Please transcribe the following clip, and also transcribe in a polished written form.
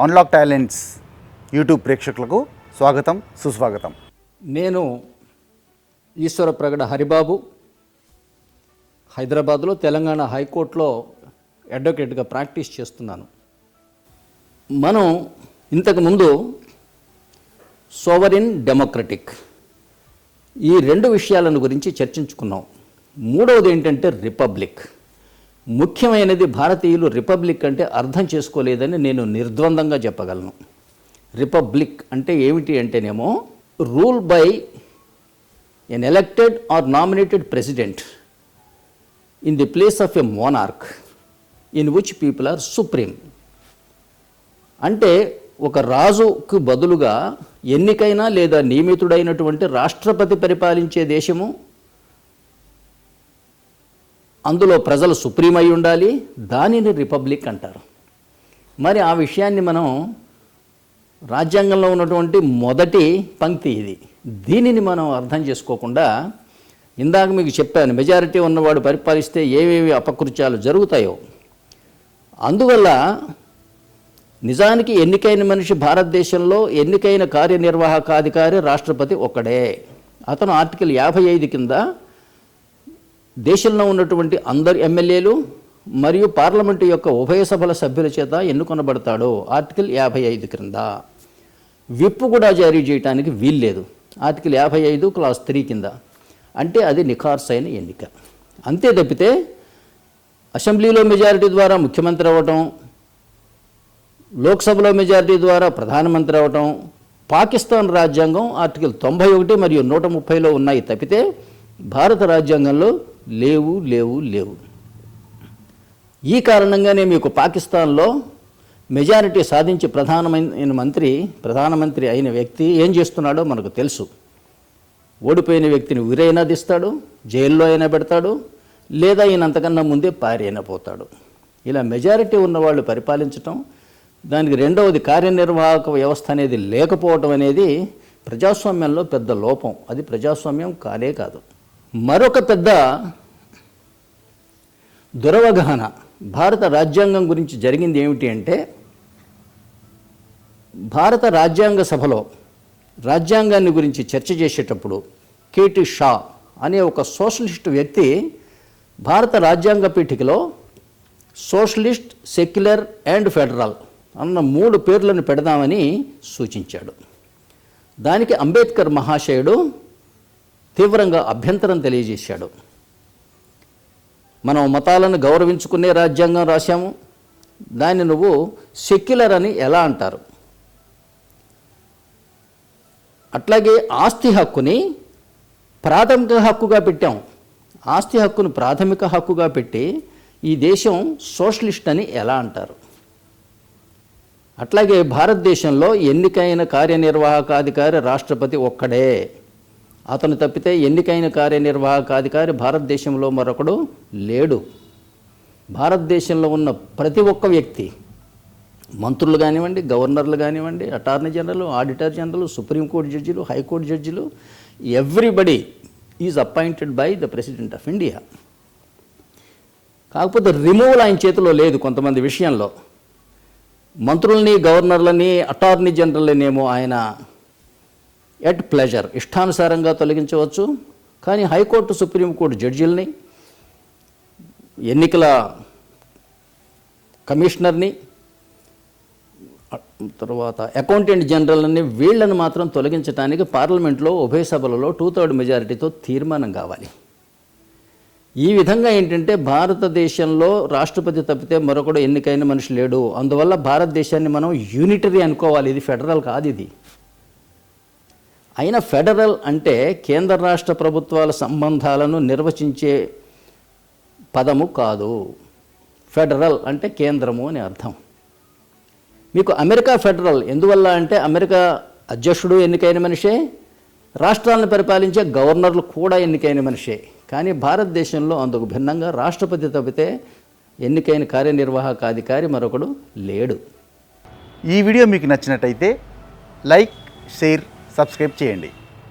Unlock talents YouTube ప్రేక్షకులకు స్వాగతం, సుస్వాగతం. నేను ఈశ్వర ప్రగడ హరిబాబు, హైదరాబాద్లో తెలంగాణ హైకోర్టులో అడ్వకేట్గా ప్రాక్టీస్ చేస్తున్నాను. మనం ఇంతకుముందు సోవరిన్ డెమోక్రటిక్ ఈ రెండు విషయాలను గురించి చర్చించుకున్నాం. మూడవది ఏంటంటే రిపబ్లిక్. ముఖ్యమైనది భారతీయులు రిపబ్లిక్ అంటే అర్థం చేసుకోలేదని నేను నిర్ద్వందంగా చెప్పగలను. రిపబ్లిక్ అంటే ఏమిటి అంటేనేమో rule by an elected or nominated president in the place of a monarch in which people are supreme. అంటే ఒక రాజుకు బదులుగా ఎన్నికైన లేదా నియమితుడైనటువంటి రాష్ట్రపతి పరిపాలించే దేశము, అందులో ప్రజలు సుప్రీం అయి ఉండాలి, దానిని రిపబ్లిక్ అంటారు. మరి ఆ విషయాన్ని మనం రాజ్యాంగంలో ఉన్నటువంటి మొదటి పంక్తి ఇది. దీనిని మనం అర్థం చేసుకోకుండా ఇందాక మీకు చెప్పాను, మెజారిటీ ఉన్నవాడు పరిపాలిస్తే ఏవేవి అపకృత్యాలు జరుగుతాయో. అందువల్ల నిజానికి ఎన్నికైన మనిషి భారతదేశంలో ఎన్నికైన కార్యనిర్వాహకాధికారి రాష్ట్రపతి ఒక్కడే. అతను ఆర్టికల్ 55 కింద దేశంలో ఉన్నటువంటి అందరు ఎమ్మెల్యేలు మరియు పార్లమెంటు యొక్క ఉభయ సభల సభ్యుల చేత ఎన్నుకొనబడతాడు. ఆర్టికల్ 55 క్రింద విప్పు కూడా జారీ చేయడానికి వీల్లేదు. ఆర్టికల్ 55 క్లాస్ 3 కింద. అంటే అది నిఖార్సైన ఎన్నిక. అంతే తప్పితే అసెంబ్లీలో మెజారిటీ ద్వారా ముఖ్యమంత్రి అవ్వటం, లోక్సభలో మెజారిటీ ద్వారా ప్రధానమంత్రి అవ్వటం పాకిస్తాన్ రాజ్యాంగం ఆర్టికల్ 91 మరియు 130లో ఉన్నాయి తప్పితే భారత రాజ్యాంగంలో లేవు. ఈ కారణంగానే మీకు పాకిస్తాన్లో మెజారిటీ సాధించి ప్రధానమంత్రి అయిన వ్యక్తి ఏం చేస్తున్నాడో మనకు తెలుసు. ఓడిపోయిన వ్యక్తిని ఉరైనా తీస్తాడు, జైల్లో అయినా పెడతాడు, లేదా ఈయన అంతకన్నా ముందే పారి అయినా పోతాడు. ఇలా మెజారిటీ ఉన్నవాళ్ళు పరిపాలించటం, దానికి రెండవది కార్యనిర్వాహక వ్యవస్థ అనేది లేకపోవటం అనేది ప్రజాస్వామ్యంలో పెద్ద లోపం. అది ప్రజాస్వామ్యం కానే కాదు. మరొక పెద్ద దురవగాహన భారత రాజ్యాంగం గురించి జరిగింది ఏమిటి అంటే, భారత రాజ్యాంగ సభలో రాజ్యాంగాన్ని గురించి చర్చ చేసేటప్పుడు కేటీ షా అనే ఒక సోషలిస్ట్ వ్యక్తి భారత రాజ్యాంగ పీఠికలో సోషలిస్ట్, సెక్యులర్ అండ్ ఫెడరల్ అన్న 3 పేర్లను పెడదామని సూచించాడు. దానికి అంబేద్కర్ మహాశయుడు తీవ్రంగా అభ్యంతరం తెలియజేశాడు. మనం మతాలను గౌరవించుకునే రాజ్యాంగం రాశాము, దాన్ని నువ్వు సెక్యులర్ అని ఎలా అంటారు? అట్లాగే ఆస్తి హక్కుని ప్రాథమిక హక్కుగా పెట్టాం. ఆస్తి హక్కును ప్రాథమిక హక్కుగా పెట్టి ఈ దేశం సోషలిస్ట్ అని ఎలా అంటారు? అట్లాగే భారతదేశంలో ఎన్నికైన కార్యనిర్వాహకాధికారి రాష్ట్రపతి ఒక్కడే. అతను తప్పితే ఎన్నికైన కార్యనిర్వాహకాధికారి భారతదేశంలో మరొకడు లేడు. భారతదేశంలో ఉన్న ప్రతి ఒక్క వ్యక్తి, మంత్రులు కానివ్వండి, గవర్నర్లు కానివ్వండి, attorney general, auditor general, supreme court జడ్జిలు, హైకోర్టు జడ్జిలు, everybody is appointed by the president of India. కాకపోతే రిమూవల్ ఆయన చేతిలో లేదు. కొంతమంది విషయంలో మంత్రుల్ని, గవర్నర్లని, అటార్నీ జనరల్నేమో ఆయన ఎట్ ప్లెజర్ ఇష్టానుసారంగా తొలగించవచ్చు. కానీ హైకోర్టు, సుప్రీంకోర్టు జడ్జిల్ని, ఎన్నికల కమిషనర్ని, తర్వాత అకౌంటెంట్ జనరల్ని, వీళ్లను మాత్రం తొలగించడానికి పార్లమెంట్లో ఉభయ సభలలో 2/3 మెజారిటీతో తీర్మానం కావాలి. ఈ విధంగా ఏంటంటే భారతదేశంలో రాష్ట్రపతి తప్పితే మరొకడు ఎన్నికైన మనిషి లేడు. అందువల్ల భారతదేశాన్ని మనం యూనిటరీ అనుకోవాలి. ఇది ఫెడరల్ కాదు. ఇది అయినా ఫెడరల్ అంటే కేంద్ర రాష్ట్ర ప్రభుత్వాల సంబంధాలను నిర్వచించే పదము కాదు. ఫెడరల్ అంటే కేంద్రము అని అర్థం. మీకు అమెరికా ఫెడరల్ ఎందువల్ల అంటే అమెరికా అధ్యక్షుడు ఎన్నికైన మనిషే, రాష్ట్రాలను పరిపాలించే గవర్నర్లు కూడా ఎన్నికైన మనిషే. కానీ భారతదేశంలో అందుకు భిన్నంగా రాష్ట్రపతి తప్పితే ఎన్నికైన కార్యనిర్వాహకాధికారి మరొకడు లేడు. ఈ వీడియో మీకు నచ్చినట్టయితే లైక్, షేర్, సబ్స్క్రైబ్ చేయండి.